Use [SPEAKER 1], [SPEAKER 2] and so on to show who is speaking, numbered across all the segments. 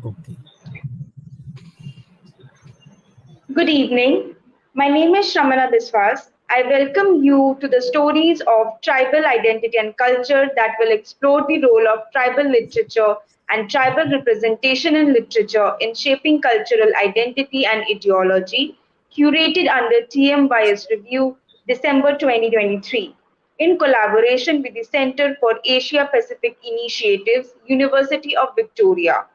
[SPEAKER 1] Okay.
[SPEAKER 2] Good evening. My name is Shramana Biswas. I welcome you to the stories of tribal identity and culture that will explore the role of tribal literature and tribal representation in literature in shaping cultural identity and ideology, curated under TMYS Review December 2023, in collaboration with the Center for Asia Pacific Initiatives, University of Victoria.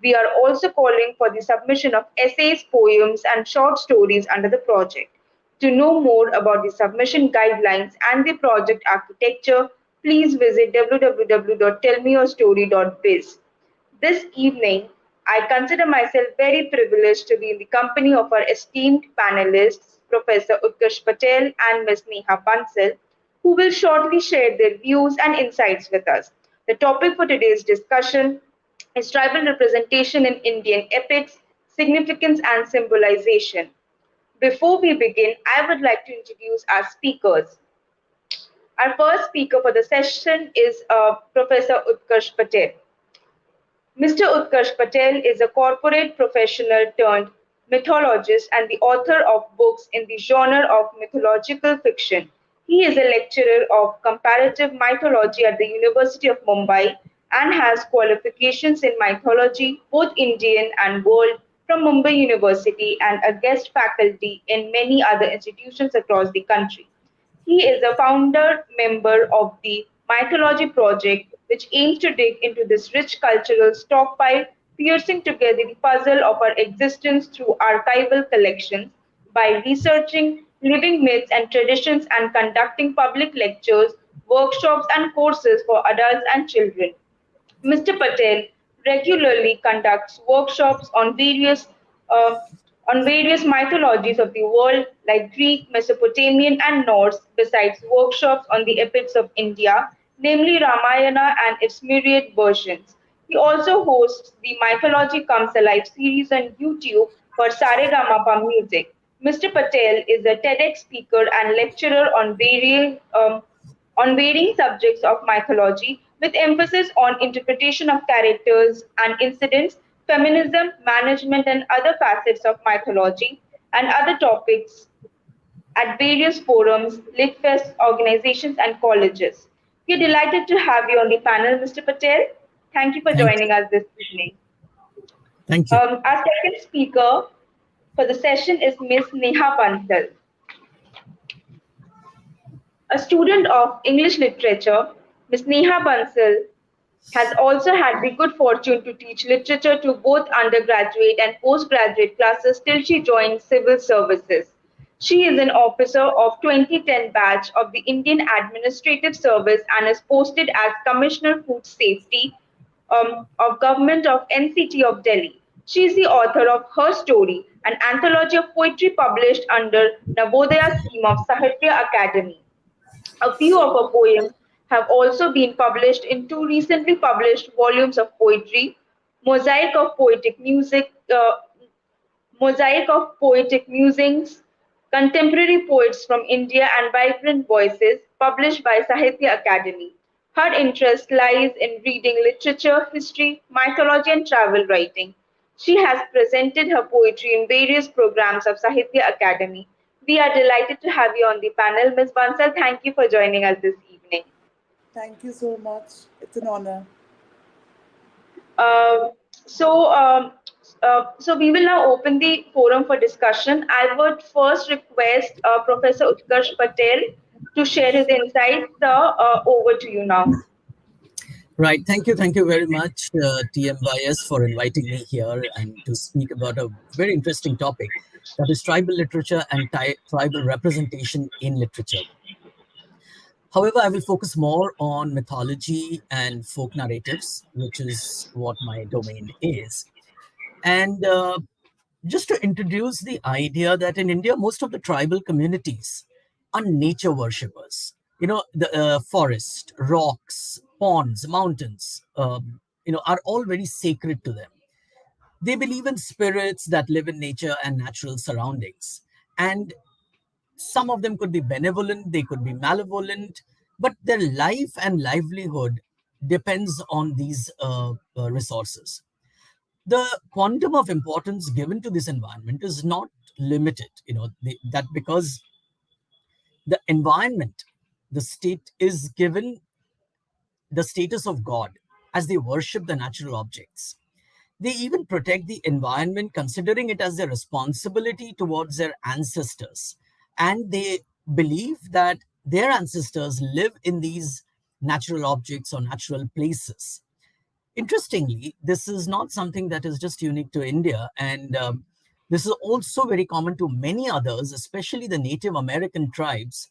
[SPEAKER 2] We are also calling for the submission of essays, poems, and short stories under the project. To know more about the submission guidelines and the project architecture, please visit www.tellmeyourstory.biz. This evening, I consider myself very privileged to be in the company of our esteemed panelists, Professor Utkarsh Patel and Ms. Neha Bansal, who will shortly share their views and insights with us. The topic for today's discussion is tribal representation in Indian epics, significance and symbolization. Before we begin, I would like to introduce our speakers. Our first speaker for the session is Professor Utkarsh Patel. Mr. Utkarsh Patel is a corporate professional turned mythologist and the author of books in the genre of mythological fiction. He is a lecturer of comparative mythology at the University of Mumbai and has qualifications in mythology, both Indian and world, from Mumbai University and a guest faculty in many other institutions across the country. He is a founder member of the Mythology Project, which aims to dig into this rich cultural stockpile, piecing together the puzzle of our existence through archival collections by researching living myths and traditions and conducting public lectures, workshops, and courses for adults and children. Mr. Patel regularly conducts workshops uh, on various mythologies of the world like Greek, Mesopotamian and Norse, besides workshops on the epics of India, namely Ramayana and its myriad versions. He also hosts the Mythology Comes Alive series on YouTube for Saregama Music. Mr. Patel is a TEDx speaker and lecturer on varying subjects of mythology, with emphasis on interpretation of characters and incidents, feminism, management, and other facets of mythology, and other topics at various forums, litfests, organizations, and colleges. We are delighted to have you on the panel, Mr. Patel. Thank you for
[SPEAKER 1] Thank
[SPEAKER 2] joining
[SPEAKER 1] you.
[SPEAKER 2] us this evening.
[SPEAKER 1] Thank you.
[SPEAKER 2] Our second speaker for the session is Ms. Neha Bansal. A student of English literature, Ms. Neha Bansal has also had the good fortune to teach literature to both undergraduate and postgraduate classes till she joined civil services. She is an officer of 2010 batch of the Indian Administrative Service and is posted as Commissioner Food Safety of Government of NCT of Delhi. She is the author of Her Story, an anthology of poetry published under Navodaya scheme of Sahitya Academy. A few of her poems have also been published in two recently published volumes of poetry, Mosaic of Poetic Music, Mosaic of Poetic Musings, Contemporary Poets from India and Vibrant Voices, published by Sahitya Academy. Her interest lies in reading literature, history, mythology, and travel writing. She has presented her poetry in various programs of Sahitya Academy. We are delighted to have you on the panel. Ms. Bansal, thank you for joining us this evening.
[SPEAKER 3] Thank you so much. It's an honor.
[SPEAKER 2] Uh, so, um, so we will now open the forum for discussion. I would first request Professor Utkarsh Patel to share his insights. Over to you now.
[SPEAKER 1] Right. Thank you. Thank you very much, TMYS, for inviting me here and to speak about a very interesting topic, that is tribal literature and tribal representation in literature. However, I will focus more on mythology and folk narratives, which is what my domain is. And just to introduce the idea that in India, most of the tribal communities are nature worshippers. The forest, rocks, ponds, mountains, are all very sacred to them. They believe in spirits that live in nature and natural surroundings. And some of them could be benevolent, they could be malevolent, but their life and livelihood depends on these resources. The quantum of importance given to this environment is not limited. That because the environment, the state is given the status of God as they worship the natural objects. They even protect the environment, considering it as their responsibility towards their ancestors. And they believe that their ancestors live in these natural objects or natural places. Interestingly, this is not something that is just unique to India. And this is also very common to many others, especially the Native American tribes,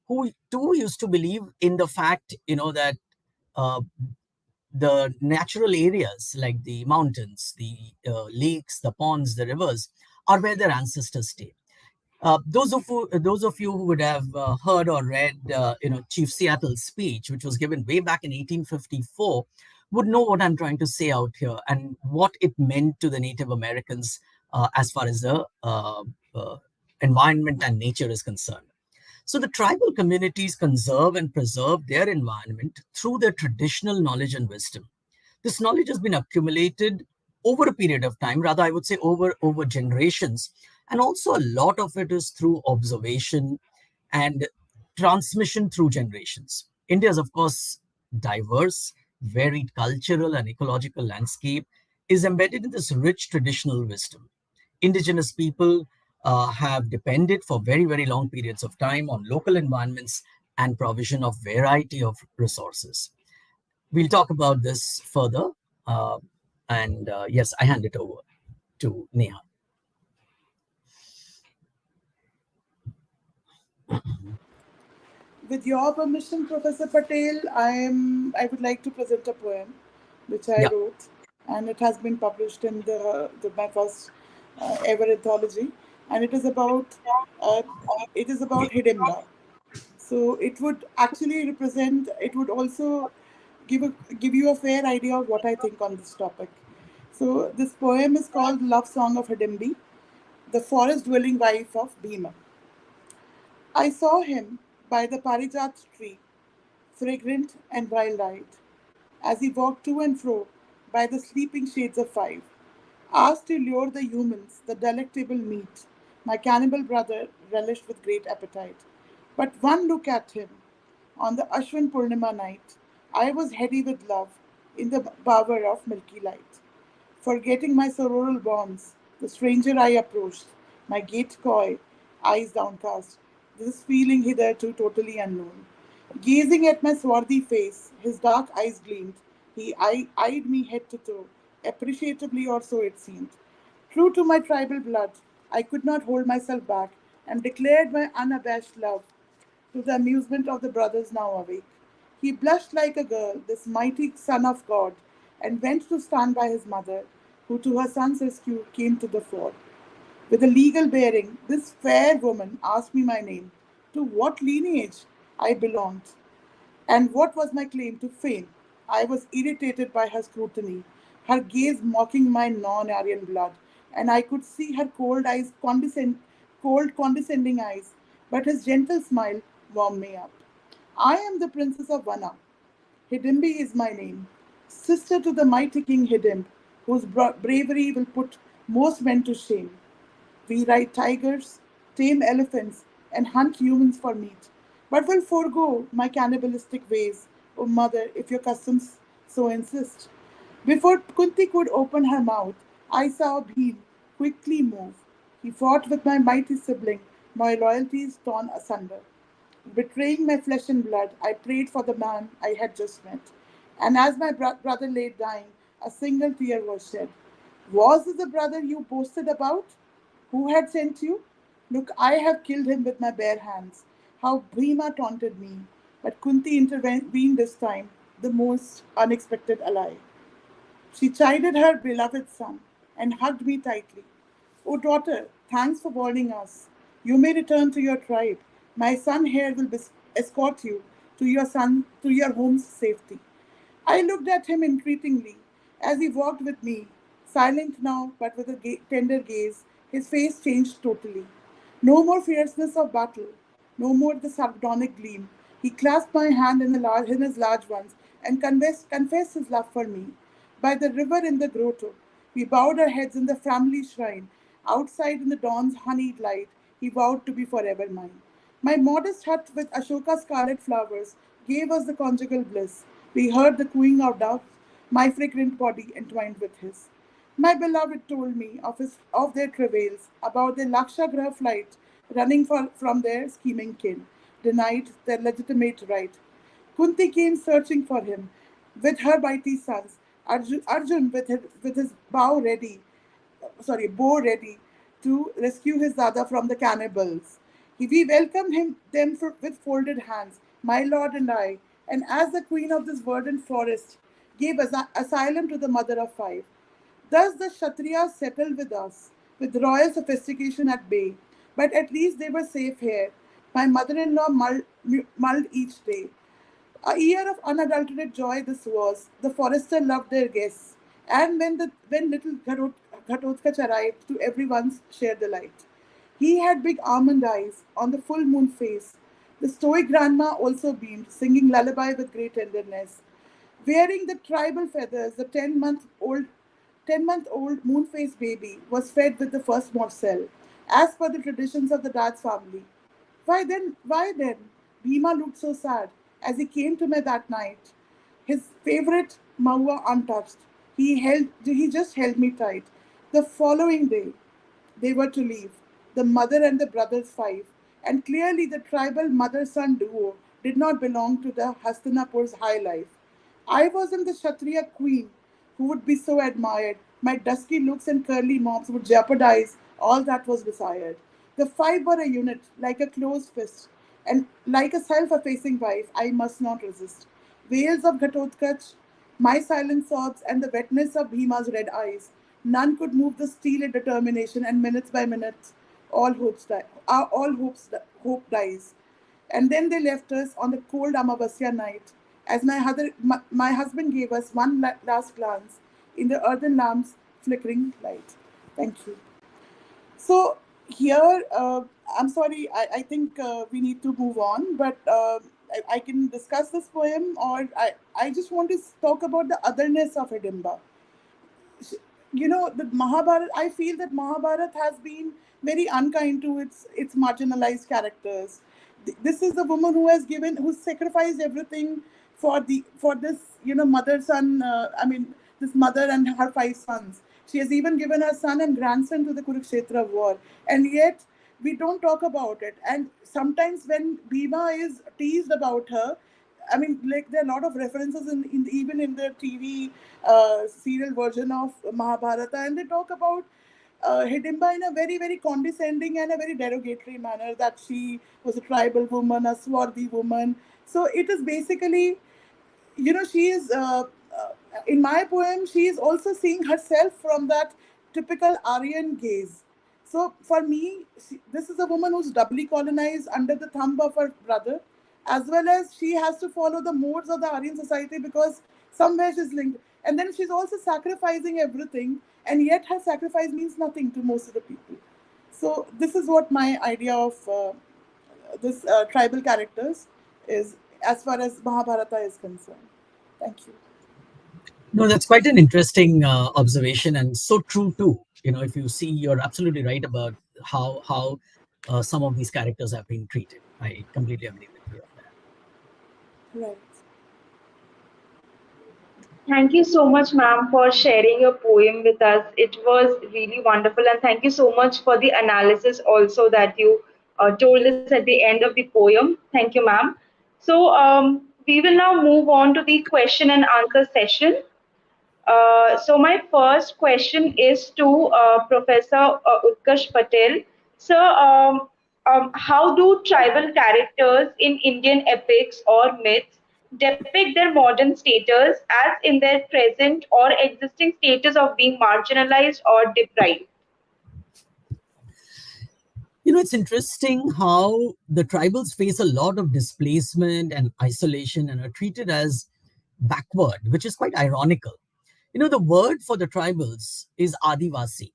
[SPEAKER 1] who too used to believe in the fact, that uh, the natural areas like the mountains, the lakes, the ponds, the rivers are where their ancestors stay. Those of you who would have heard or read, Chief Seattle's speech, which was given way back in 1854, would know what I'm trying to say out here and what it meant to the Native Americans as far as the uh, environment and nature is concerned. So the tribal communities conserve and preserve their environment through their traditional knowledge and wisdom. This knowledge has been accumulated over a period of time, rather I would say over generations, and also a lot of it is through observation and transmission through generations. India is, of course, diverse, varied cultural and ecological landscape is embedded in this rich traditional wisdom. Indigenous people have depended for very, very long periods of time on local environments and provision of variety of resources. We'll talk about this further. Uh, and yes, I hand it over to Neha.
[SPEAKER 3] With your permission, Professor Patel, I would like to present a poem which I
[SPEAKER 1] Yeah,
[SPEAKER 3] wrote, and it has been published in the my first ever anthology, and uh, it is about Hidimba. So it would actually represent. It would also give you a fair idea of what I think on this topic. So this poem is called "Love Song of Hidimbi," the forest-dwelling wife of Bhima. I saw him by the parijat tree, fragrant and wild-eyed, as he walked to and fro by the sleeping shades of five, asked to lure the humans the delectable meat my cannibal brother relished with great appetite. But one look at him on the Ashwin Purnima night, I was heady with love in the bower of milky light. Forgetting my sororal bonds, the stranger I approached, my gait coy, eyes downcast, this feeling hitherto totally unknown. Gazing at my swarthy face, his dark eyes gleamed. He eyed me head to toe, appreciatively or so it seemed. True to my tribal blood, I could not hold myself back and declared my unabashed love to the amusement of the brothers now awake. He blushed like a girl, this mighty son of God, and went to stand by his mother, who to her son's rescue came to the fore. With a legal bearing, this fair woman asked me my name, to what lineage I belonged, and what was my claim to fame. I was irritated by her scrutiny, her gaze mocking my non Aryan blood, and I could see her cold, condescending eyes, but his gentle smile warmed me up. I am the princess of Vana. Hidimbi is my name, sister to the mighty king Hidimb, whose bravery will put most men to shame. We ride tigers, tame elephants, and hunt humans for meat, but will forego my cannibalistic ways, O mother, if your customs so insist. Before Kunti could open her mouth, I saw Bhim quickly move. He fought with my mighty sibling, my loyalties torn asunder. Betraying my flesh and blood, I prayed for the man I had just met. And as my brother lay dying, a single tear was shed. Was this the brother you boasted about? Who had sent you? Look, I have killed him with my bare hands. How Bhima taunted me. But Kunti intervened this time, the most unexpected ally. She chided her beloved son and hugged me tightly. Oh, daughter, thanks for warning us. You may return to your tribe. My son here will escort you to your home's safety. I looked at him entreatingly as he walked with me, silent now but with a tender gaze. His face changed totally. No more fierceness of battle, no more the sardonic gleam. He clasped my hand in his large ones and confessed his love for me. By the river in the grotto, We bowed our heads in the family shrine. Outside in the dawn's honeyed light, he vowed to be forever mine. My modest hut with Ashoka scarlet flowers gave us the conjugal bliss. We heard the cooing of doves, my fragrant body entwined with his. My beloved told me of their travails, about their Lakshagraha flight, running from their scheming kin, denied their legitimate right. Kunti came searching for him with her mighty sons. Arjun with his bow ready to rescue his Dada from the cannibals. We welcomed with folded hands, my lord and I, and as the queen of this verdant forest, gave asylum to the mother of five. Thus the Kshatriyas settled with us, with royal sophistication at bay. But at least they were safe here. My mother in law mulled each day. A year of unadulterated joy this was. The forester loved their guests. And when little Ghatotkaч arrived, to everyone's shared delight. He had big almond eyes on the full moon face. The stoic grandma also beamed, singing lullaby with great tenderness. Wearing the tribal feathers, the 10-month-old moon-faced baby was fed with the first morsel, as per the traditions of the Raj family. Why then? Bhima looked so sad as he came to me that night. His favorite Maua untouched. He just held me tight. The following day, they were to leave, the mother and the brothers five, and clearly the tribal mother-son duo did not belong to the Hastinapur's high life. I wasn't the Kshatriya queen who would be so admired. My dusky looks and curly mobs would jeopardize all that was desired. The five were a unit, like a closed fist, and like a self-effacing wife, I must not resist. Wails of Ghatotkaч, my silent sobs, and the wetness of Bhima's red eyes. None could move the steel and determination, and minutes by minutes, hope dies. And then they left us on the cold Amavasya night, as my husband gave us one last glance in the earthen lamp's flickering light. Thank you. So here, I'm sorry, I think we need to move on, but I can discuss this poem, or I just want to talk about the otherness of Hidimba. The Mahabharata. I feel that Mahabharata has been very unkind to its marginalized characters. This is the woman who sacrificed everything for this mother son. I mean, this mother and her five sons. She has even given her son and grandson to the Kurukshetra war, and yet we don't talk about it. And sometimes when Bhima is teased about her, I mean, like there are a lot of references even in the TV serial version of Mahabharata, and they talk about Hidimba in a very, very condescending and a very derogatory manner, that she was a tribal woman, a swarthy woman. So it is basically, she is in my poem, she is also seeing herself from that typical Aryan gaze. So for me, this is a woman who's doubly colonized under the thumb of her brother, as well as she has to follow the modes of the Aryan society, because somewhere she's linked. And then she's also sacrificing everything, and yet her sacrifice means nothing to most of the people. So this is what my idea of this tribal characters is, as far as Mahabharata is concerned. Thank you.
[SPEAKER 1] No, that's quite an interesting observation, and so true too. If you see, you're absolutely right about how some of these characters have been treated. I completely agree with you on that.
[SPEAKER 3] Right.
[SPEAKER 2] Thank you so much, ma'am, for sharing your poem with us. It was really wonderful, and thank you so much for the analysis also that you told us at the end of the poem. Thank you, ma'am. So, we will now move on to the question and answer session. So my first question is to Professor Utkarsh Patel. Sir, how do tribal characters in Indian epics or myths depict their modern status as in their present or existing status of being marginalized or deprived?
[SPEAKER 1] It's interesting how the tribals face a lot of displacement and isolation and are treated as backward, which is quite ironical. The word for the tribals is Adivasi.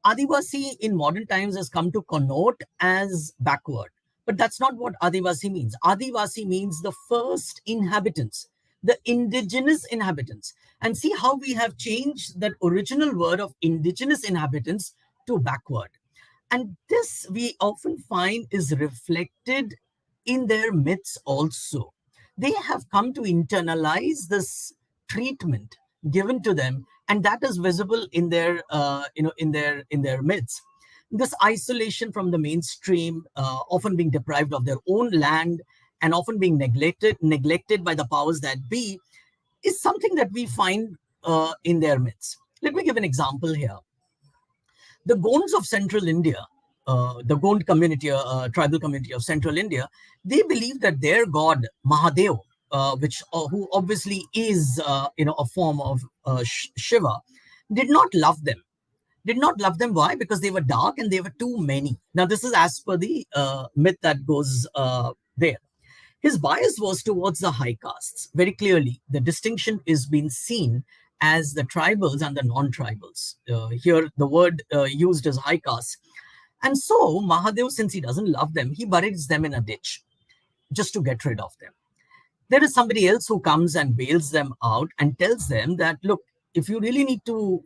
[SPEAKER 1] Adivasi in modern times has come to connote as backward, but that's not what Adivasi means. Adivasi means the first inhabitants, the indigenous inhabitants, and see how we have changed that original word of indigenous inhabitants to backward. And this we often find is reflected in their myths also. They have come to internalize this treatment given to them, and that is visible in their in their myths. This isolation from the mainstream, often being deprived of their own land, and often being neglected by the powers that be, is something that we find in their myths. Let me give an example here. The Gonds of Central India, the Gond community, tribal community of Central India, they believe that their god Mahadev, which who obviously is a form of Shiva, did not love them. Did not love them. Why? Because they were dark and they were too many. Now, this is as per the myth that goes there. His bias was towards the high castes. Very clearly, the distinction is being seen as the tribals and the non-tribals. Here, the word used is high caste. And so, Mahadev, since he doesn't love them, he buries them in a ditch just to get rid of them. There is somebody else who comes and bails them out and tells them that, look, if you really need to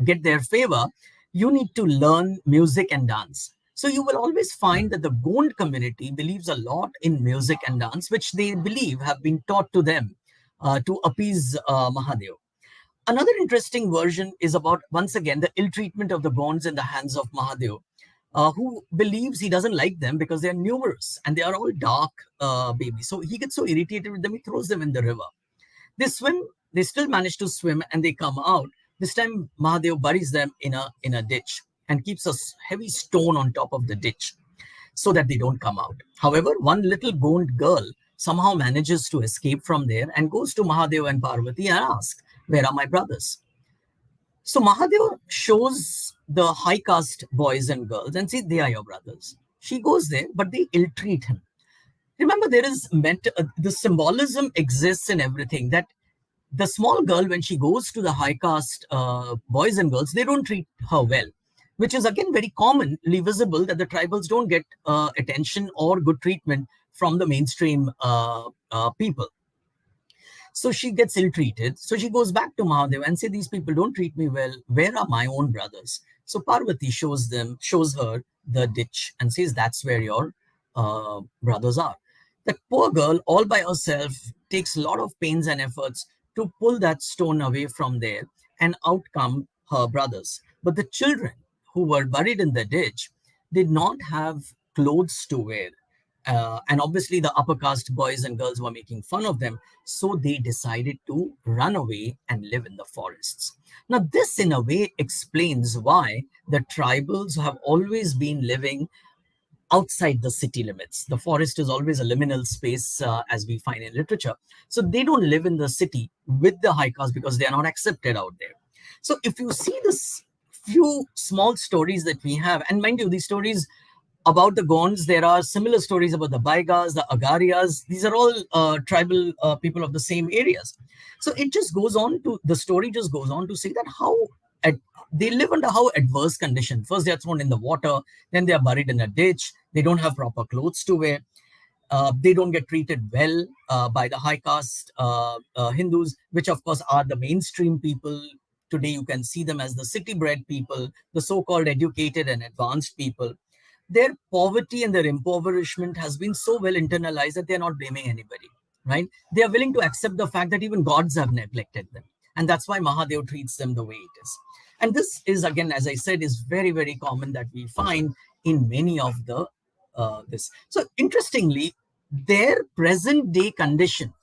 [SPEAKER 1] get their favor, you need to learn music and dance. So you will always find that the Gond community believes a lot in music and dance, which they believe have been taught to them to appease Mahadev. Another interesting version is about, once again, the ill treatment of the Gonds in the hands of Mahadev, who believes he doesn't like them because they are numerous and they are all dark babies. So he gets so irritated with them, he throws them in the river. They swim, they still manage to swim, and they come out. This time, Mahadev buries them in a ditch and keeps a heavy stone on top of the ditch so that they don't come out. However, one little Gond girl somehow manages to escape from there and goes to Mahadev and Parvati and asks, "Where are my brothers?" So Mahadev shows the high caste boys and girls and says, "They are your brothers." She goes there, but they ill treat him. Remember, there is the symbolism exists in everything, that the small girl, when she goes to the high caste boys and girls, they don't treat her well, which is again very commonly visible, that the tribals don't get attention or good treatment from the mainstream people. So she gets ill-treated. So she goes back to Mahadev and say, "These people don't treat me well. Where are my own brothers?" So Parvati shows her the ditch and says, "That's where your brothers are." That poor girl, all by herself, takes a lot of pains and efforts to pull that stone away from there, and out come her brothers. But the children who were buried in the ditch did not have clothes to wear. And obviously, the upper caste boys and girls were making fun of them. So they decided to run away and live in the forests. Now, this in a way explains why the tribals have always been living outside the city limits. The forest is always a liminal space, as we find in literature. So they don't live in the city with the high caste because they are not accepted out there. So if you see this few small stories that we have, and mind you, these stories about the Gonds, there are similar stories about the Baigas, the Agarias. These are all tribal people of the same areas. So it just goes on to, the story just goes on to say that how ad, they live under how adverse conditions. First, they are thrown in the water, then they are buried in a ditch. They don't have proper clothes to wear. They don't get treated well by the high caste Hindus, which of course are the mainstream people. Today, you can see them as the city bred people, the so called educated and advanced people. Their poverty and their impoverishment has been so well internalized that they're not blaming anybody, right? They are willing to accept the fact that even gods have neglected them. And that's why Mahadev treats them the way it is. And this is, again, as I said, is very, very common that we find in many of the this. So interestingly, their present day condition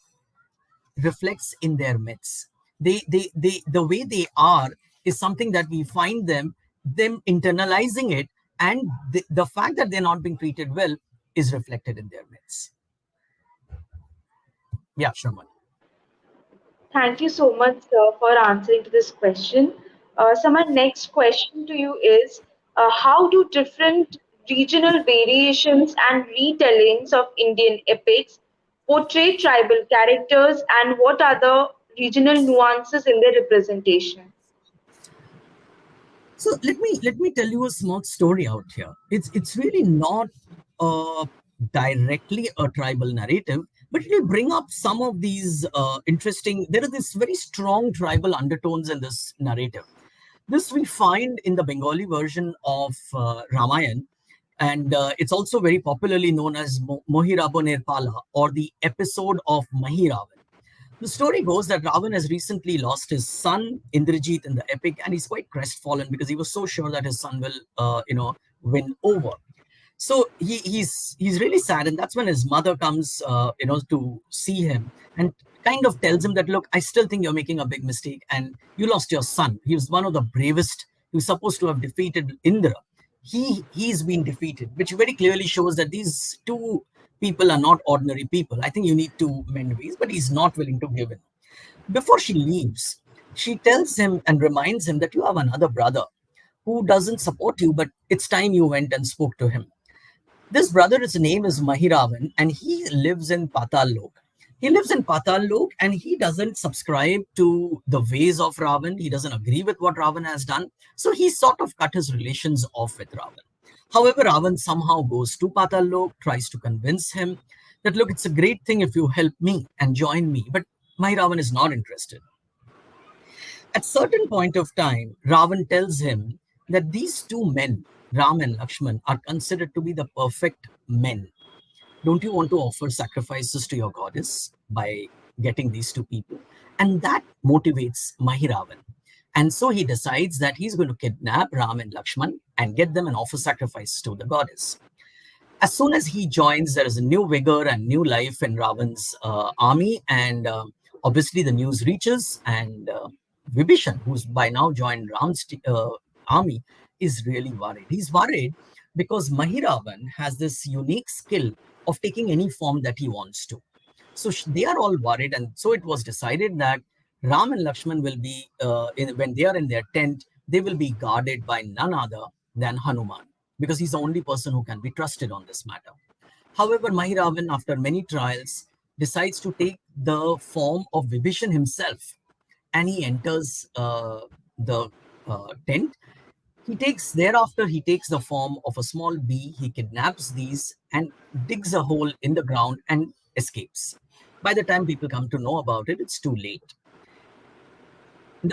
[SPEAKER 1] reflects in their myths. The way they are is something that we find them internalizing it, and the fact that they're not being treated well is reflected in their myths. Yeah, Sherman.
[SPEAKER 2] Thank you so much, sir, for answering to this question. So my next question to you is, how do different regional variations and retellings of Indian epics portray tribal characters, and what are the regional nuances in their representation?
[SPEAKER 1] So let me tell you a small story out here. It's really not uh, directly a tribal narrative, but it will bring up some of these interesting. There are this very strong tribal undertones in this narrative. This we find in the Bengali version of Ramayana, and it's also very popularly known as Mohirabaner Pala, or the episode of Mahiravan. The story goes that Ravan has recently lost his son Indrajit in the epic, and he's quite crestfallen because he was so sure that his son will, win over. So he's really sad, and that's when his mother comes, to see him and kind of tells him that, look, I still think you're making a big mistake, and you lost your son. He was one of the bravest. He was supposed to have defeated Indra. He's been defeated, which very clearly shows that these two people are not ordinary people. I think you need to mend ways, but he's not willing to give in. Before she leaves, she tells him and reminds him that you have another brother who doesn't support you, but it's time you went and spoke to him. This brother, his name is Mahiravan, and he lives in Patal Lok. He lives in Patal Lok, and he doesn't subscribe to the ways of Ravan. He doesn't agree with what Ravan has done. So he sort of cut his relations off with Ravan. However, Ravan somehow goes to Patal Lok, tries to convince him that, look, it's a great thing if you help me and join me. But Mahiravan is not interested. At certain point of time, Ravan tells him that these two men, Ram and Lakshman, are considered to be the perfect men. Don't you want to offer sacrifices to your goddess by getting these two people? And that motivates Mahiravan. And so he decides that he's going to kidnap Ram and Lakshman and get them and offer sacrifices to the goddess. As soon as he joins, there is a new vigor and new life in Ravan's army, and obviously the news reaches, and Vibhishan, who's by now joined Ram's army, is really worried. He's worried because Mahiravan has this unique skill of taking any form that he wants to. So they are all worried, and so it was decided that Ram and Lakshman will be, when they are in their tent, they will be guarded by none other than Hanuman, because he's the only person who can be trusted on this matter. However, Mahiravan, after many trials, decides to take the form of Vibhishan himself, and he enters the tent. He takes the form of a small bee. He kidnaps these and digs a hole in the ground and escapes. By the time people come to know about it, it's too late.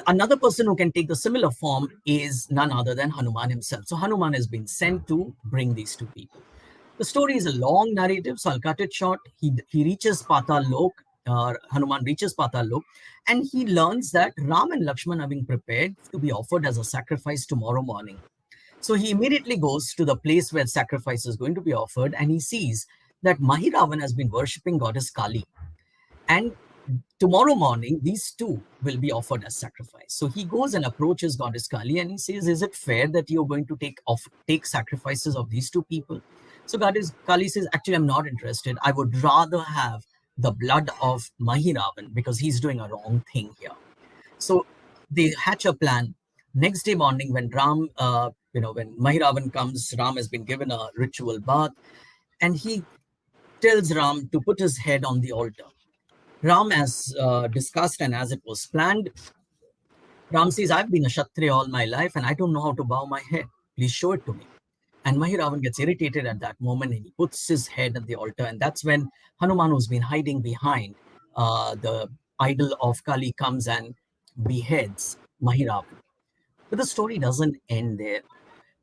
[SPEAKER 1] Another person who can take the similar form is none other than Hanuman himself. So Hanuman has been sent to bring these two people. The story is a long narrative, so I'll cut it short. He reaches Patal Lok. Hanuman reaches Patal Lok, and he learns that Ram and Lakshman are being prepared to be offered as a sacrifice tomorrow morning. So he immediately goes to the place where sacrifice is going to be offered, and he sees that Mahiravan has been worshipping goddess Kali. And tomorrow morning, these two will be offered as sacrifice. So he goes and approaches goddess Kali, and he says, is it fair that you're going to take sacrifices of these two people? So goddess Kali says, actually, I'm not interested. I would rather have the blood of Mahiravan, because he's doing a wrong thing here. So they hatch a plan. Next day morning, when when Mahiravan comes, Ram has been given a ritual bath, and he tells Ram to put his head on the altar. Ram, as discussed and as it was planned, Ram says, I've been a Kshatriya all my life, and I don't know how to bow my head. Please show it to me. And Mahiravan gets irritated at that moment, and he puts his head at the altar. And that's when Hanuman, who's been hiding behind the idol of Kali, comes and beheads Mahiravan. But the story doesn't end there.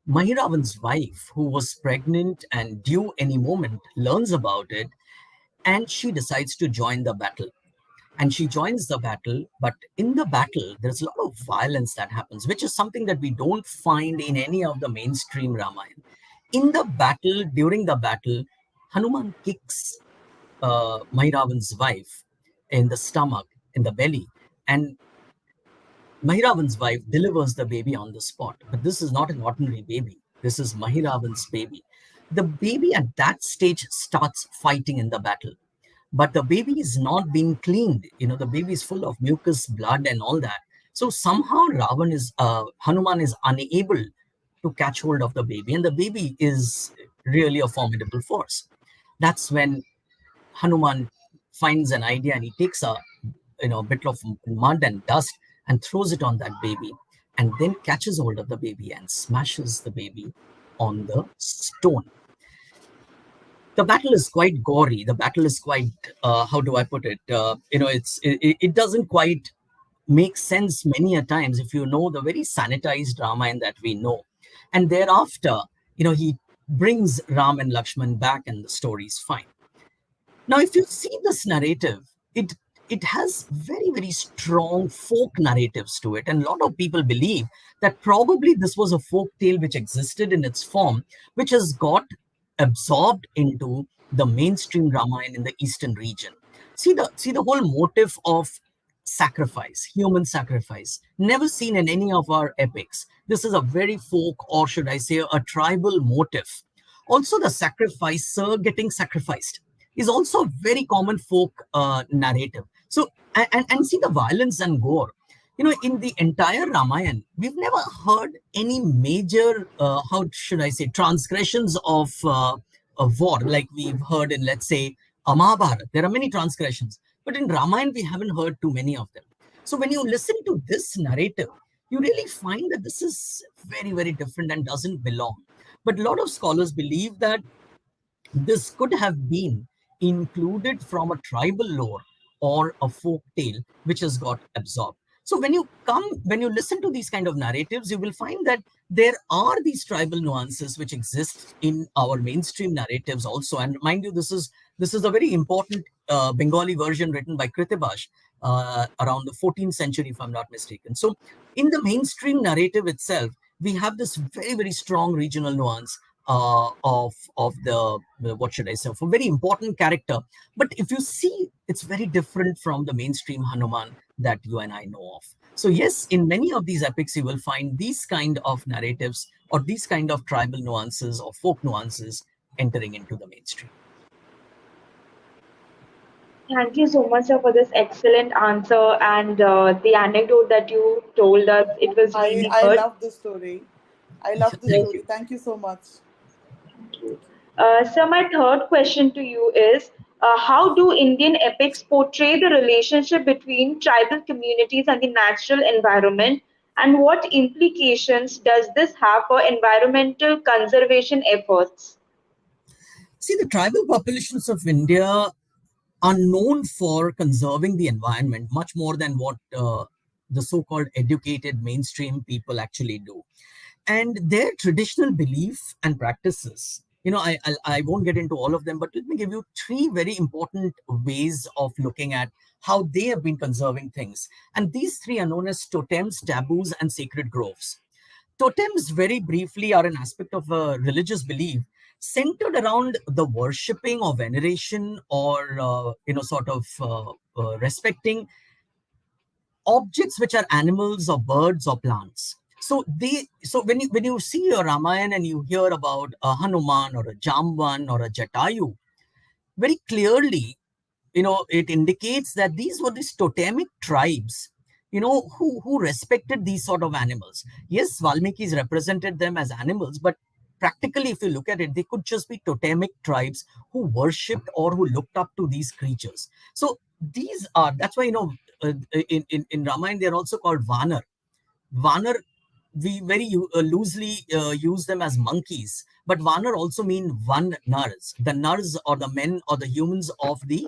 [SPEAKER 1] Mahiravan's wife, who was pregnant and due any moment, learns about it, and she decides to join the battle. And she joins the battle, but in the battle, there's a lot of violence that happens, which is something that we don't find in any of the mainstream Ramayana. In the battle, during the battle, Hanuman kicks Mahiravan's wife in the stomach, in the belly, and Mahiravan's wife delivers the baby on the spot. But this is not an ordinary baby. This is Mahiravan's baby. The baby at that stage starts fighting in the battle, but the baby is not being cleaned. The baby is full of mucus, blood, and all that. So somehow Hanuman is unable to catch hold of the baby, and the baby is really a formidable force. That's when Hanuman finds an idea, and he takes a bit of mud and dust and throws it on that baby, and then catches hold of the baby and smashes the baby on the stone. The battle is quite gory. The battle is quite, how do I put it? It doesn't quite make sense many a times if you know the very sanitized Ramayana that we know. And thereafter, he brings Ram and Lakshman back and the story's fine. Now, if you see this narrative, it has very, very strong folk narratives to it. And a lot of people believe that probably this was a folk tale which existed in its form, which has got absorbed into the mainstream Ramayana in the eastern region. See the whole motive of sacrifice, human sacrifice, never seen in any of our epics. This is a very folk, or should I say, a tribal motive. Also, the sacrificer getting sacrificed is also a very common folk narrative. So, and see the violence and gore. In the entire Ramayan, we've never heard any major, how should I say, transgressions of war, like we've heard in, let's say, Mahabharata. There are many transgressions, but in Ramayan, we haven't heard too many of them. So, when you listen to this narrative, you really find that this is very, very different and doesn't belong. But a lot of scholars believe that this could have been included from a tribal lore or a folk tale which has got absorbed. So when you listen to these kind of narratives, you will find that there are these tribal nuances which exist in our mainstream narratives also. And mind you, this is a very important Bengali version written by Kritibash around the 14th century, if I'm not mistaken. So in the mainstream narrative itself, we have this very, very strong regional nuance of the what should I say, of a very important character. But if you see, it's very different from the mainstream Hanuman that you and I know of. So yes, in many of these epics, you will find these kind of narratives or these kind of tribal nuances or folk nuances entering into the mainstream.
[SPEAKER 2] Thank you so much, sir, for this excellent answer and the anecdote that you told us. It was really
[SPEAKER 3] I
[SPEAKER 2] good.
[SPEAKER 3] love the story. I love the
[SPEAKER 1] Thank
[SPEAKER 3] story.
[SPEAKER 1] you.
[SPEAKER 3] Thank you so much.
[SPEAKER 2] Thank you. So, my third question to you is how do Indian epics portray the relationship between tribal communities and the natural environment? And what implications does this have for environmental conservation efforts?
[SPEAKER 1] See, the tribal populations of India are known for conserving the environment much more than what the so-called educated mainstream people actually do. And their traditional belief and practices, I won't get into all of them, but let me give you three very important ways of looking at how they have been conserving things. And these three are known as totems, taboos, and sacred groves. Totems, very briefly, are an aspect of a religious belief centered around the worshipping or veneration or sort of respecting objects which are animals or birds or plants. So when you see a Ramayana and you hear about a Hanuman or a Jamban or a Jatayu, very clearly, it indicates that these were these totemic tribes, who respected these sort of animals. Yes, Valmiki's represented them as animals, but practically, if you look at it, they could just be totemic tribes who worshipped or who looked up to these creatures. So that's why, in Ramayana, they're also called Vanar. Vanar, we very loosely use them as monkeys, but Vanar also mean one nars, the nars or the men or the humans of the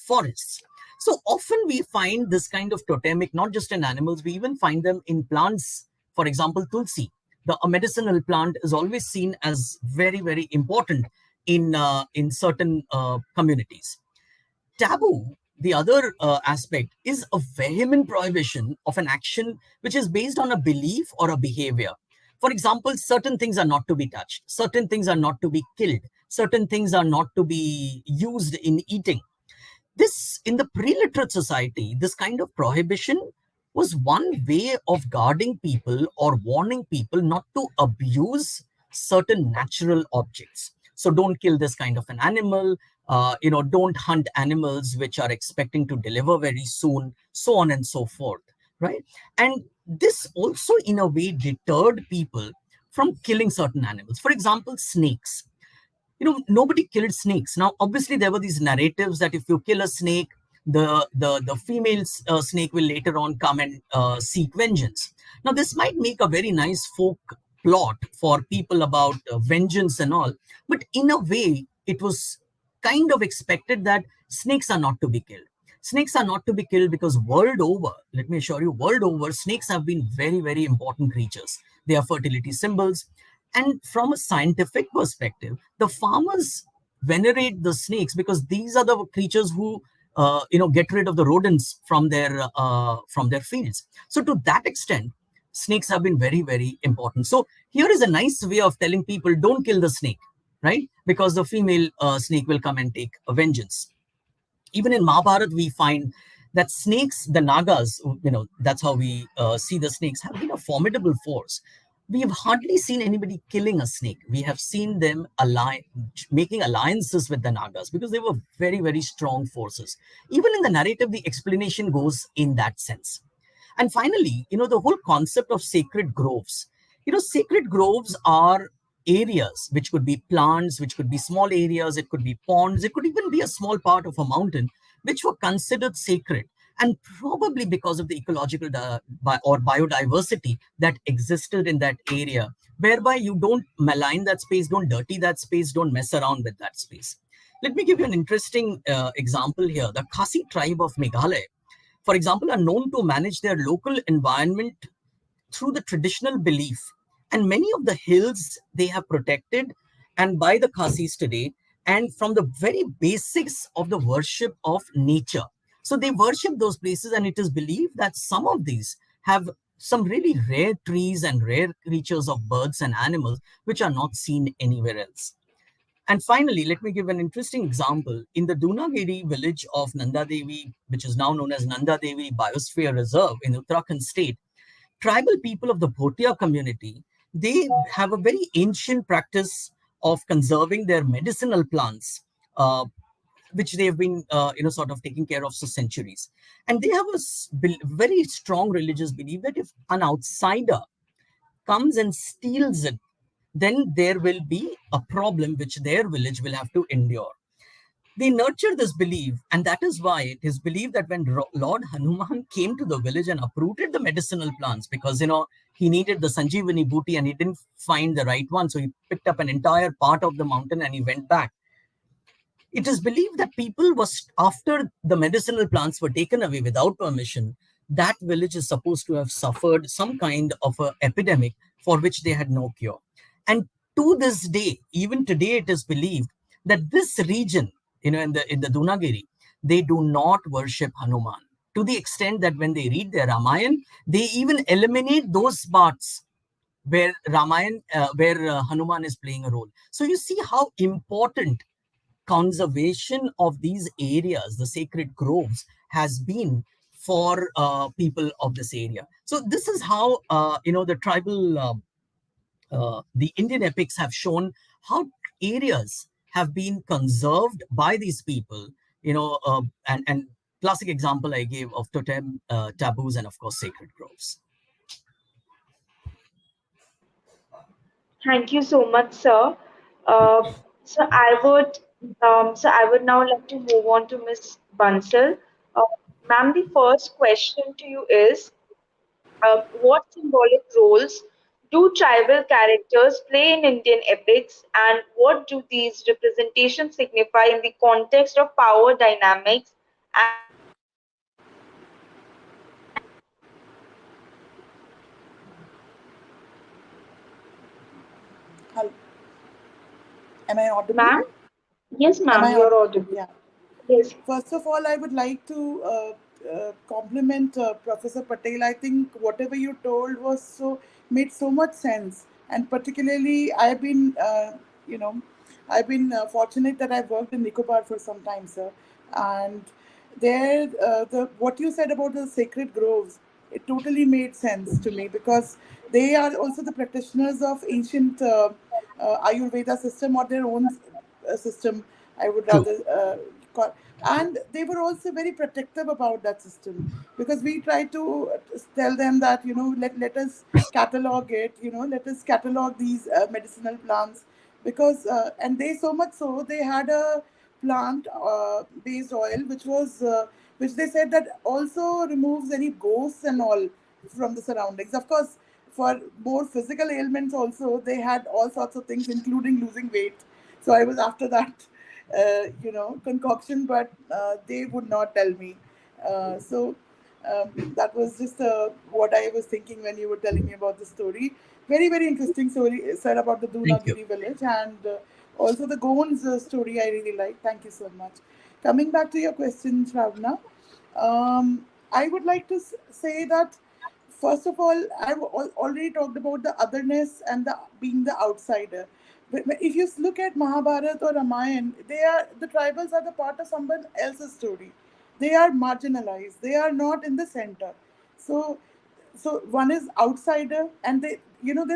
[SPEAKER 1] forests. So often we find this kind of totemic, not just in animals, we even find them in plants. For example, tulsi, a medicinal plant, is always seen as very, very important in certain communities. Taboo, the other aspect, is a vehement prohibition of an action which is based on a belief or a behavior. For example, certain things are not to be touched, certain things are not to be killed, certain things are not to be used in eating. This, in the pre-literate society, this kind of prohibition was one way of guarding people or warning people not to abuse certain natural objects. So don't kill this kind of an animal, don't hunt animals which are expecting to deliver very soon, so on and so forth, right? And this also in a way deterred people from killing certain animals. For example, snakes. Nobody killed snakes. Now obviously there were these narratives that if you kill a snake, the female snake will later on come and seek vengeance. Now this might make a very nice folk plot for people about vengeance and all, but in a way it was kind of expected that snakes are not to be killed. Snakes are not to be killed because world over, let me assure you, world over, snakes have been very, very important creatures. They are fertility symbols. And from a scientific perspective, the farmers venerate the snakes because these are the creatures who get rid of the rodents from their fields. So to that extent, snakes have been very, very important. So here is a nice way of telling people, don't kill the snake, right? Because the female snake will come and take a vengeance. Even in Mahabharata, we find that snakes, the Nagas, that's how we see the snakes, have been a formidable force. We have hardly seen anybody killing a snake. We have seen them making alliances with the Nagas because they were very, very strong forces. Even in the narrative, the explanation goes in that sense. And finally, the whole concept of sacred groves. Sacred groves are areas which could be plants, which could be small areas, it could be ponds, it could even be a small part of a mountain, which were considered sacred. And probably because of the ecological or biodiversity that existed in that area, whereby you don't malign that space, don't dirty that space, don't mess around with that space. Let me give you an interesting example here. The Khasi tribe of Meghalaya, for example, are known to manage their local environment through the traditional belief. And many of the hills they have protected and by the Khasis today, and from the very basics of the worship of nature. So they worship those places, and it is believed that some of these have some really rare trees and rare creatures of birds and animals which are not seen anywhere else. And finally, let me give an interesting example. In the Dunagiri village of Nanda Devi, which is now known as Nanda Devi Biosphere Reserve in Uttarakhand state, tribal people of the Bhotia community, they have a very ancient practice of conserving their medicinal plants, which they have been, sort of taking care of for centuries. And they have a very strong religious belief that if an outsider comes and steals it, then there will be a problem which their village will have to endure. They nurture this belief, and that is why it is believed that when Lord Hanuman came to the village and uprooted the medicinal plants, because he needed the Sanjeevani booty and he didn't find the right one, so he picked up an entire part of the mountain and he went back. It is believed that people was, after the medicinal plants were taken away without permission, that village is supposed to have suffered some kind of a epidemic for which they had no cure. And to this day, even today, it is believed that this region, in the Dunagiri, they do not worship Hanuman, to the extent that when they read their Ramayana, they even eliminate those parts where Hanuman is playing a role. So you see how important conservation of these areas, the sacred groves, has been for people of this area. So this is how the tribal, the Indian epics have shown how areas have been conserved by these people. And classic example I gave of totem, taboos, and of course sacred groves.
[SPEAKER 2] Thank you so much, sir. Uh, so I would now like to move on to Miss Bansal. Uh, Ma'am, the first question to you is, what symbolic roles do tribal characters play in Indian epics, and what do these representations signify in the context of power dynamics and social structures?
[SPEAKER 3] Hel- Am I audible?
[SPEAKER 2] Ma'am? Yes,
[SPEAKER 3] Am
[SPEAKER 2] ma'am,
[SPEAKER 3] I
[SPEAKER 2] you're
[SPEAKER 3] audible?
[SPEAKER 2] audible.
[SPEAKER 3] Yeah.
[SPEAKER 2] Yes.
[SPEAKER 3] First of all, I would like to compliment Professor Patel. I think whatever you told was made so much sense, and particularly you know, I've been fortunate that I've worked in Nicobar for some time, sir, and there the what you said about the sacred groves, it totally made sense to me because they are also the practitioners of ancient Ayurveda system or their own system. I would
[SPEAKER 1] True.
[SPEAKER 3] rather call, and they were also very protective about that system because we try to tell them that let us catalog it, let us catalog these medicinal plants because and they so much so they had a plant based oil which they said that also removes any ghosts and all from the surroundings. Of course, for more physical ailments also they had all sorts of things including losing weight. So I was after that. concoction, but they would not tell me. So that was just what I was thinking when you were telling me about the story. Very, very interesting story, sir, about the
[SPEAKER 1] Thank you.
[SPEAKER 3] Dunagiri village, and also the Goans story I really like. Thank you so much. Coming back to your question, Shravana, I would like to say that first of all, I've already talked about the otherness and the being the outsider. But if you look at Mahabharata or Ramayana, the tribals are the part of someone else's story. They are marginalized. They are not in the center. So one is outsider, and there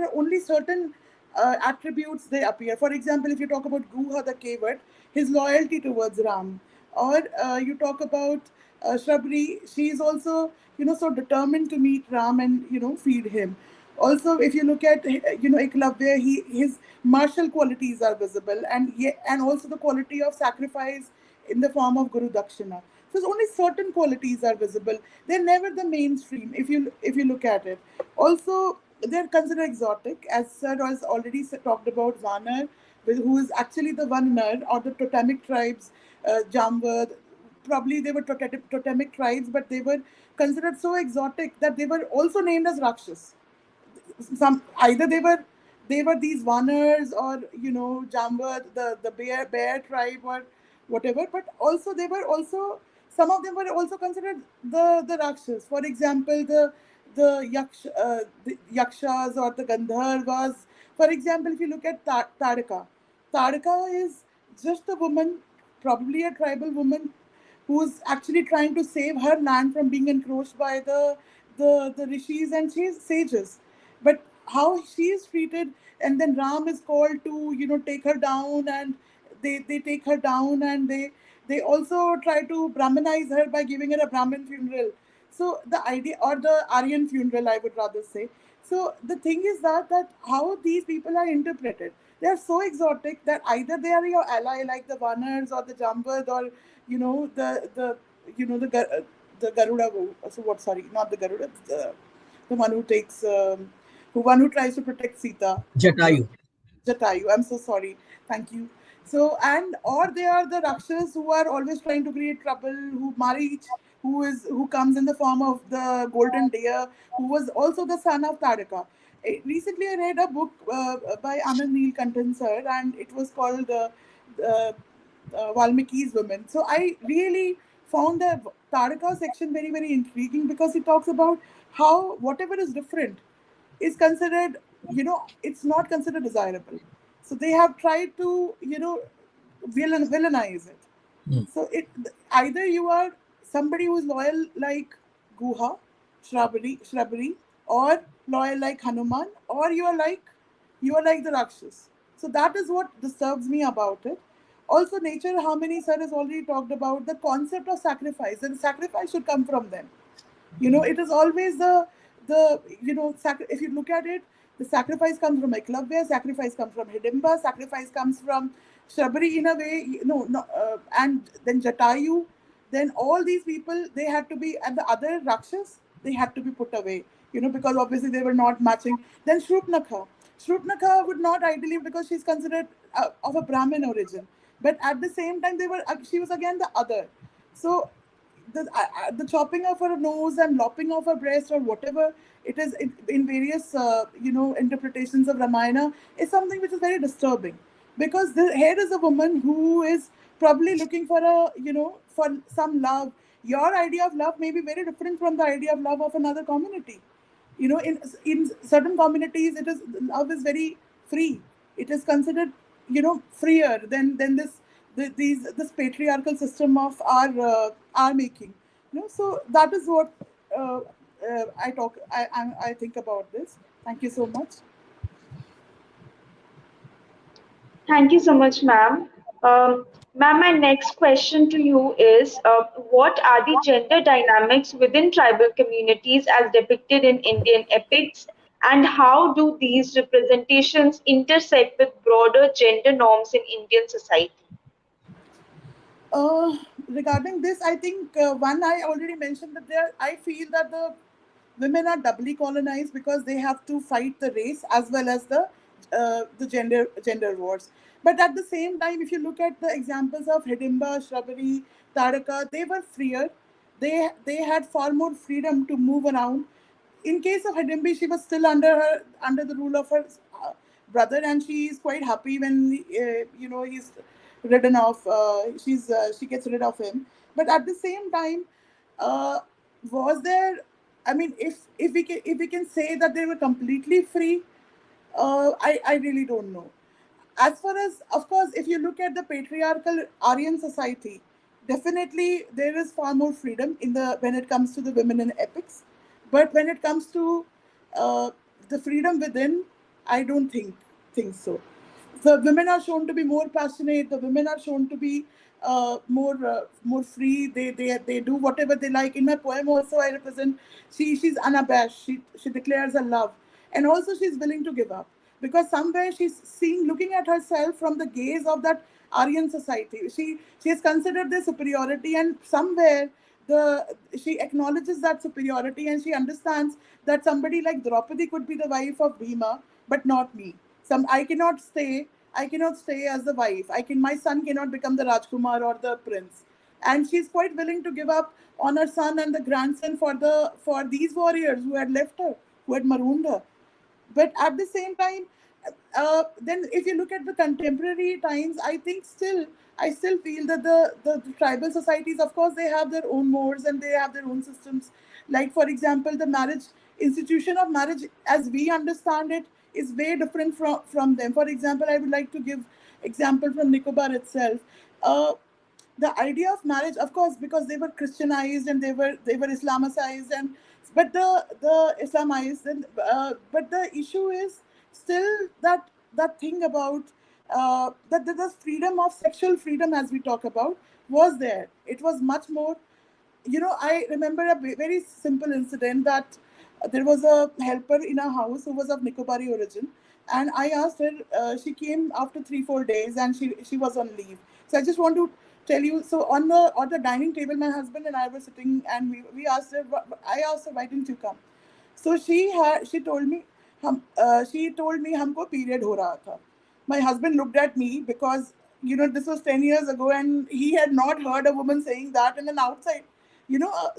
[SPEAKER 3] are only certain attributes they appear. For example, if you talk about Guha the Kevat, his loyalty towards Ram, or you talk about Shrabri, she is also so determined to meet Ram and feed him. Also, if you look at Eklavya, his martial qualities are visible, and also the quality of sacrifice in the form of Guru Dakshina. So only certain qualities are visible. They're never the mainstream if you look at it. Also, they're considered exotic, as Sir has already talked about Vanar, who is actually the Vanar or the totemic tribes, Jamvad. Probably they were totemic tribes, but they were considered so exotic that they were also named as Rakshas. Some either they were these Vanars, or Jambat, the bear tribe, or whatever. But also they were also, some of them were also considered the Rakshas. For example, the Yakshas or the Gandharvas. For example, if you look at Tarika is just a woman, probably a tribal woman, who's actually trying to save her land from being encroached by the rishis and sages. But how she is treated, and then Ram is called to take her down, and they take her down, and they also try to Brahmanize her by giving her a Brahmin funeral. So the idea, or the Aryan funeral, I would rather say. So the thing is that how these people are interpreted. They are so exotic that either they are your ally, like the Vanars or the Jambad, or the the Garuda. So what? Sorry, not the Garuda. The one who takes, who one who tries to protect Sita. The
[SPEAKER 1] Jatayu.
[SPEAKER 3] Jatayu. I'm so sorry. Thank you. So, and or they are the Rakshas who are always trying to create trouble. Who Marich, who comes in the form of the golden deer, who was also the son of Taraka. Recently, I read a book by Anand Neelkantan sir, and it was called uh, Valmiki's Women. So I really found the Taraka section very, very intriguing, because it talks about how whatever is different is considered, it's not considered desirable. So they have tried to, villainize it.
[SPEAKER 1] Hmm.
[SPEAKER 3] So either you are somebody who is loyal like Guha, Shrubbery, or loyal like Hanuman, or you are like the Rakshas. So that is what disturbs me about it. Also, nature harmony, sir has already talked about the concept of sacrifice, and sacrifice should come from them. It is always if you look at it, the sacrifice comes from Eklavya, sacrifice comes from Hidimba, sacrifice comes from Shabari in a way, no, and then Jatayu. Then all these people, they had to be, and the other Rakshas, they had to be put away, because obviously they were not matching. Then Shrupnakha would not ideally, because she's considered of a Brahmin origin, but at the same time she was again the other. So the chopping of her nose and lopping of her breast, or whatever it is, in various interpretations of Ramayana, is something which is very disturbing, because here is a woman who is probably looking for for some love. Your idea of love may be very different from the idea of love of another community. In certain communities, it is love is very free. It is considered freer than this patriarchal system of our making. So that is what I think about this. Thank you so much.
[SPEAKER 2] Thank you so much, ma'am. Ma'am, my next question to you is what are the gender dynamics within tribal communities as depicted in Indian epics, and how do these representations intersect with broader gender norms in Indian society?
[SPEAKER 3] Regarding this, I think one, I already mentioned that I feel that the women are doubly colonized, because they have to fight the race as well as the the gender wars. But at the same time, if you look at the examples of Hidimba, Shrubbery, Taraka, they were freer. They had far more freedom to move around. In case of Hidimbi, she was still under the rule of her brother, and she is quite happy when he's ridden off. She gets rid of him. But at the same time, uh, was there? I mean, if we can say that they were completely free, I really don't know. As far as, of course, if you look at the patriarchal Aryan society, definitely there is far more freedom in the when it comes to the women in epics. But when it comes to uh, the freedom within, I don't think so. The women are shown to be more passionate. The women are shown to be more free. They do whatever they like. In my poem, also I represent, she's unabashed. She declares her love, and also she's willing to give up, because somewhere she's seeing, looking at herself from the gaze of that Aryan society. She has considered their superiority, and somewhere she acknowledges that superiority, and she understands that somebody like Draupadi could be the wife of Bhima, but not me. I cannot stay as the wife. My son cannot become the Rajkumar or the prince. And she's quite willing to give up on her son and the grandson for these warriors who had left her, who had marooned her. But at the same time, then if you look at the contemporary times, I still feel that the tribal societies, of course, they have their own modes and they have their own systems. Like, for example, the marriage institution of marriage as we understand it is way different from them. For example, I would like to give example from Nicobar itself. uh, the idea of marriage, of course, because they were Christianized and they were Islamicized, and but the Islamized, and but the issue is still that thing about that the freedom of sexual freedom, as we talk about, was there. It was much more. I remember a very simple incident that there was a helper in our house who was of Nicobari origin, and I asked her. She came after 3 4 days, and she was on leave. So I just want to tell you. So on the dining table, my husband and I were sitting, and we asked her. I asked her, why didn't you come? So she told me हमको period हो रहा था. My husband looked at me, because this was 10 years ago, and he had not heard a woman saying that in an outside.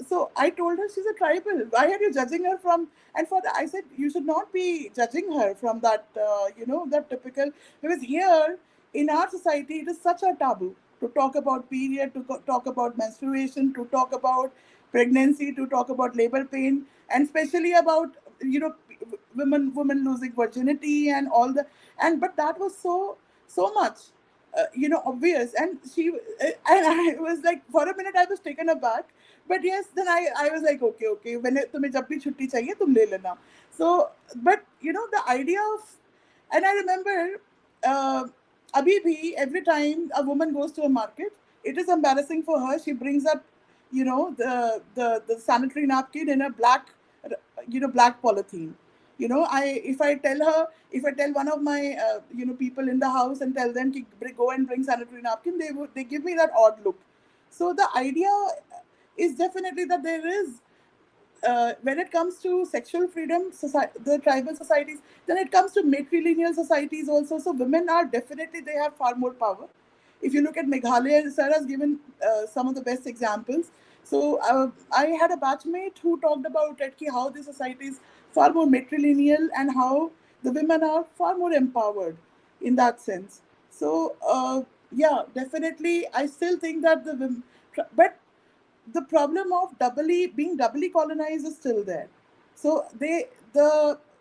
[SPEAKER 3] So I told her, she's a tribal. Why are you judging her from? And I said, you should not be judging her from that. That typical, because here in our society it is such a taboo to talk about period, to talk about menstruation, to talk about pregnancy, to talk about labor pain, and especially about women losing virginity and all the. And but that was so much obvious. And and I was like, for a minute I was taken aback. But yes, then I was like, okay, when तुम्हें जब भी छुट्टी चाहिए तुम ले लेना. So, but the idea of, and I remember, uh, abhi bhi, every time a woman goes to a market, it is embarrassing for her. She brings up the sanitary napkin in a black polythene. If I tell one of my people in the house and tell them to go and bring sanitary napkin, they give me that odd look. So the idea is definitely that there is, when it comes to sexual freedom, the tribal societies, then it comes to matrilineal societies also. So women are definitely, they have far more power. If you look at Meghalaya, Sarah has given some of the best examples. So I had a batchmate who talked about it, how the society is far more matrilineal and how the women are far more empowered in that sense. So yeah, definitely, I still think that the women, but the problem of doubly colonized is still there. So the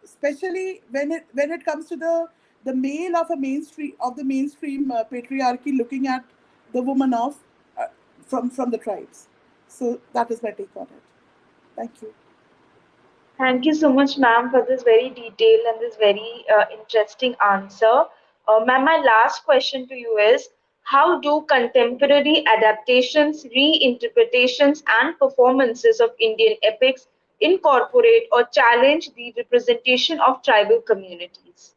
[SPEAKER 3] especially when it comes to the male of the mainstream patriarchy looking at the woman of from the tribes. So that is my take on it. Thank you.
[SPEAKER 2] Thank you so much, ma'am, for this very detailed and this very interesting answer. Ma'am, my last question to you is, how do contemporary adaptations, reinterpretations, and performances of Indian epics incorporate or challenge the representation of tribal communities?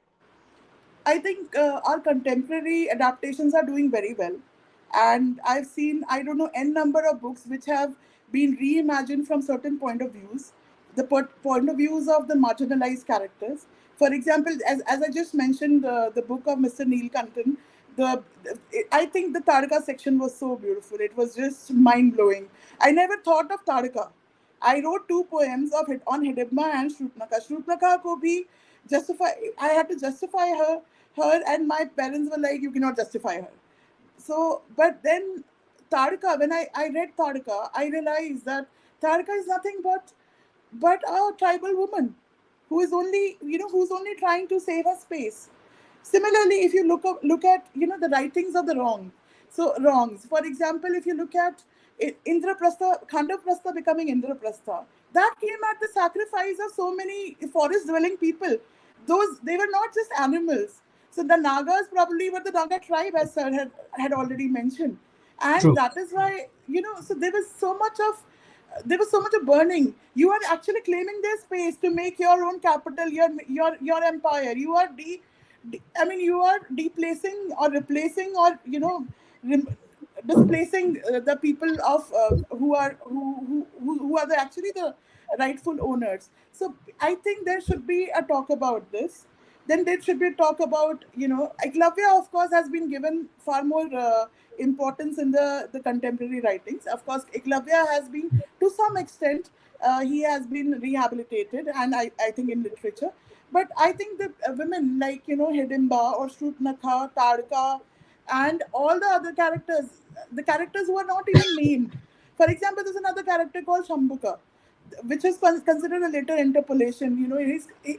[SPEAKER 3] I think our contemporary adaptations are doing very well. And I've seen, I don't know, n number of books which have been reimagined from certain point of views, the point of views of the marginalized characters. For example, as I just mentioned, the book of Mr. Neil Kantan, the I think the Taraka section was so beautiful. It was just mind blowing. I never thought of Taraka. I wrote two poems of it on Hidimba and Shrutnaka. Shrutnaka ko bhi justify. I had to justify her, and my parents were like, "You cannot justify her." So, but then Taraka, when I read Taraka, I realized that Taraka is nothing but a tribal woman who is only, who's only trying to save her space. Similarly, if you look at, the writings of the wrongs. For example, if you look at Indraprastha, Khandaprastha becoming Indraprastha, that came at the sacrifice of so many forest dwelling people. Those, they were not just animals. So the Nagas probably were the Naga tribe, as sir had already mentioned, and
[SPEAKER 1] True.
[SPEAKER 3] that is why, so there was so much of burning. You are actually claiming their space to make your own capital, your empire. I mean, you are deplacing or replacing, or rem, displacing the people of who are actually the rightful owners. So I think there should be a talk about this. Then there should be a talk about, Eklavya, of course, has been given far more importance in the contemporary writings. Of course, Eklavya has been, to some extent, he has been rehabilitated, and I think in literature. But I think the women like, Hidimba or Shrutnakha, Tarka, and all the other characters, the characters who are not even named. For example, there's another character called Shambhuka, which is considered a later interpolation.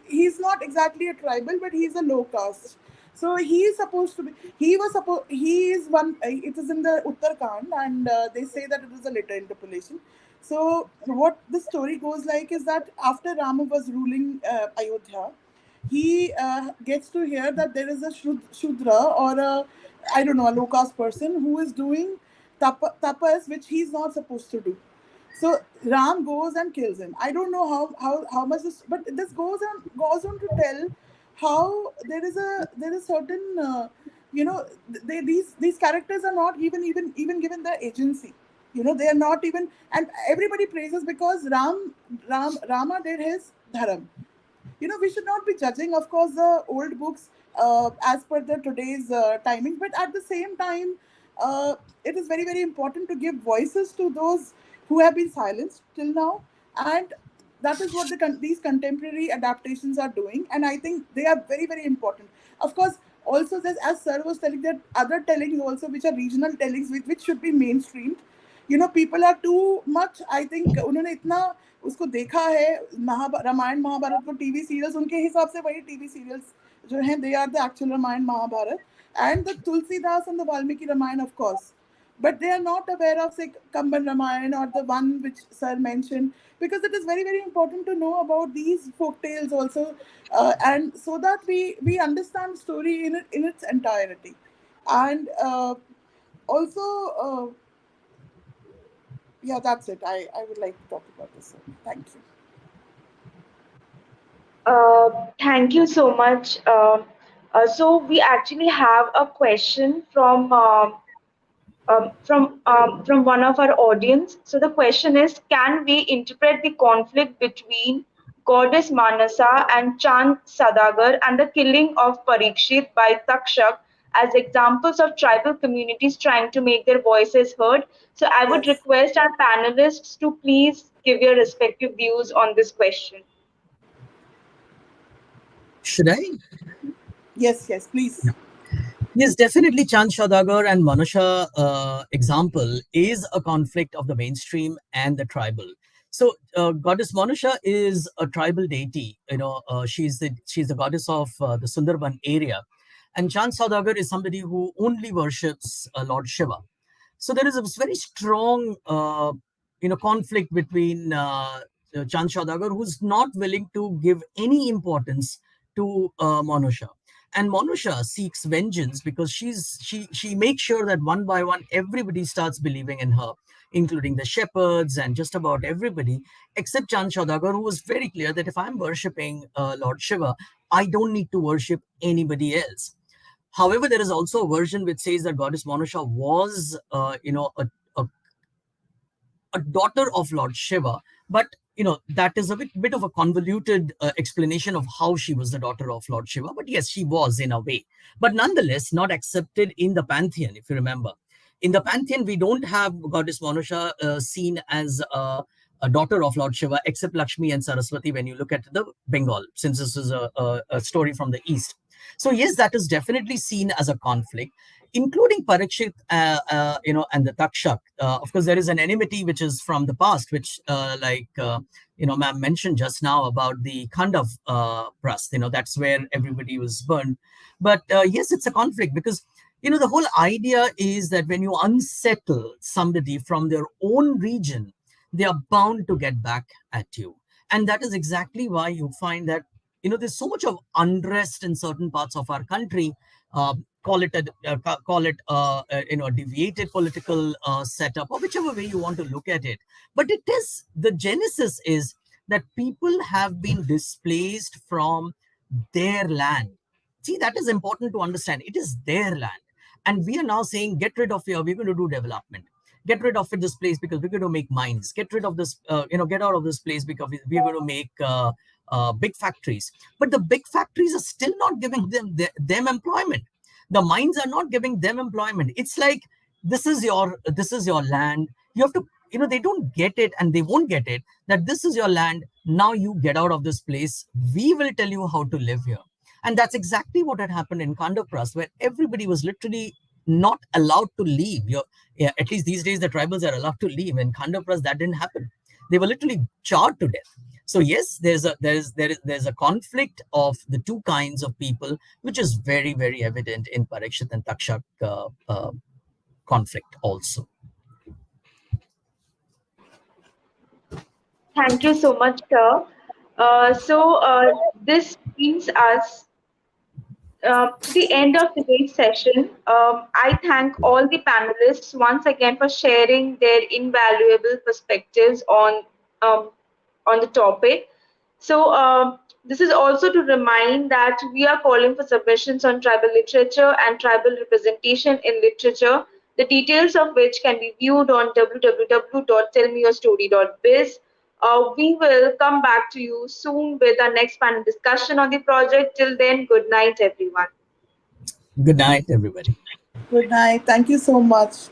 [SPEAKER 3] He's not exactly a tribal, but he's a low caste. So he is supposed to be. He was supposed. He is one. It is in the Uttarakhand, and they say that it is a later interpolation. So what the story goes like is that after Rama was ruling Ayodhya, he gets to hear that there is a Shudra, or a, I don't know, a low caste person who is doing tapas which he's not supposed to do. So Ram goes and kills him. I don't know how much this, but this goes on to tell how there is certain, these characters are not even given their agency. They are not even, and everybody praises because Rama did his dharam. We should not be judging, of course, the old books as per the today's timing, but at the same time, it is very, very important to give voices to those who have been silenced till now, and that is what these contemporary adaptations are doing, and I think they are very, very important. Of course, also there's, as sir was telling, that other tellings also, which are regional tellings, which should be mainstreamed. People are too much, I think, उन्होंने इतना उसको देखा है, रामायण महाभारत को, TV serials उनके हिसाब से वही टीवी सीरियल्स जो हैं, they are the actual Ramayana Mahabharata, and the Tulsidas and the Valmiki Ramayana, of course. But they are not aware of, say, Kamban Ramayana, or the one which sir mentioned, because it is very, very important to know about these folk tales also, and so that we understand story in its entirety. And also, yeah, that's it. I would like to talk about this. Thank you.
[SPEAKER 2] Thank you so much. So we actually have a question from one of our audience. So the question is, can we interpret the conflict between goddess Manasa and Chand Sadagar and the killing of Parikshit by Takshak as examples of tribal communities trying to make their voices heard? So I would
[SPEAKER 3] Yes.
[SPEAKER 2] request our panelists to please give your respective views on this question.
[SPEAKER 1] Should I?
[SPEAKER 3] Yes, yes, please.
[SPEAKER 1] Yes, definitely. Chand Shadagar and Manusha example is a conflict of the mainstream and the tribal. So, goddess Manusha is a tribal deity. She's the goddess of the Sundarban area, and Chand Shadagar is somebody who only worships Lord Shiva. So there is a very strong, conflict between Chand Shadagar, who's not willing to give any importance to Manusha. And Manusha seeks vengeance because she makes sure that one by one everybody starts believing in her, including the shepherds and just about everybody, except Chand Shadagar, who was very clear that if I'm worshipping Lord Shiva, I don't need to worship anybody else. However, there is also a version which says that goddess Manusha was, a daughter of Lord Shiva, but that is a bit of a convoluted explanation of how she was the daughter of Lord Shiva. But yes, she was in a way. But nonetheless, not accepted in the pantheon, if you remember. In the pantheon, we don't have Goddess Manusha seen as a daughter of Lord Shiva, except Lakshmi and Saraswati when you look at the Bengal, since this is a story from the East. So yes, that is definitely seen as a conflict, including Parikshit, and the Takshak. Of course, there is an enmity which is from the past, which, ma'am mentioned just now about the Khandav Prast. That's where everybody was burned. But yes, it's a conflict because the whole idea is that when you unsettle somebody from their own region, they are bound to get back at you, and that is exactly why you find that there's so much of unrest in certain parts of our country. Call it a deviated political setup, or whichever way you want to look at it. But it is, the genesis is that people have been displaced from their land. See, that is important to understand. It is their land, and we are now saying, get rid of here, we're going to do development. Get rid of this place because we're going to make mines. Get rid of this, get out of this place because we're going to make big factories. But the big factories are still not giving them employment. The mines are not giving them employment. It's like, this is your land. You have to, they don't get it, and they won't get it, that this is your land. Now you get out of this place. We will tell you how to live here. And that's exactly what had happened in Kandapras, where everybody was literally not allowed to leave. Yeah, at least these days, the tribals are allowed to leave. In Kandapras, that didn't happen. They were literally charred to death. So yes, there's a conflict of the two kinds of people, which is very, very evident in Parikshit and Takshak conflict also.
[SPEAKER 2] Thank you so much, sir. This brings us to the end of today's session. I thank all the panelists once again for sharing their invaluable perspectives um, on the topic. This is also to remind that we are calling for submissions on tribal literature and tribal representation in literature, the details of which can be viewed on www.tellmeyourstory.biz. We will come back to you soon with our next panel discussion on the project. Till then, good night, everyone.
[SPEAKER 1] Good night, everybody.
[SPEAKER 3] Good night. Thank you so much.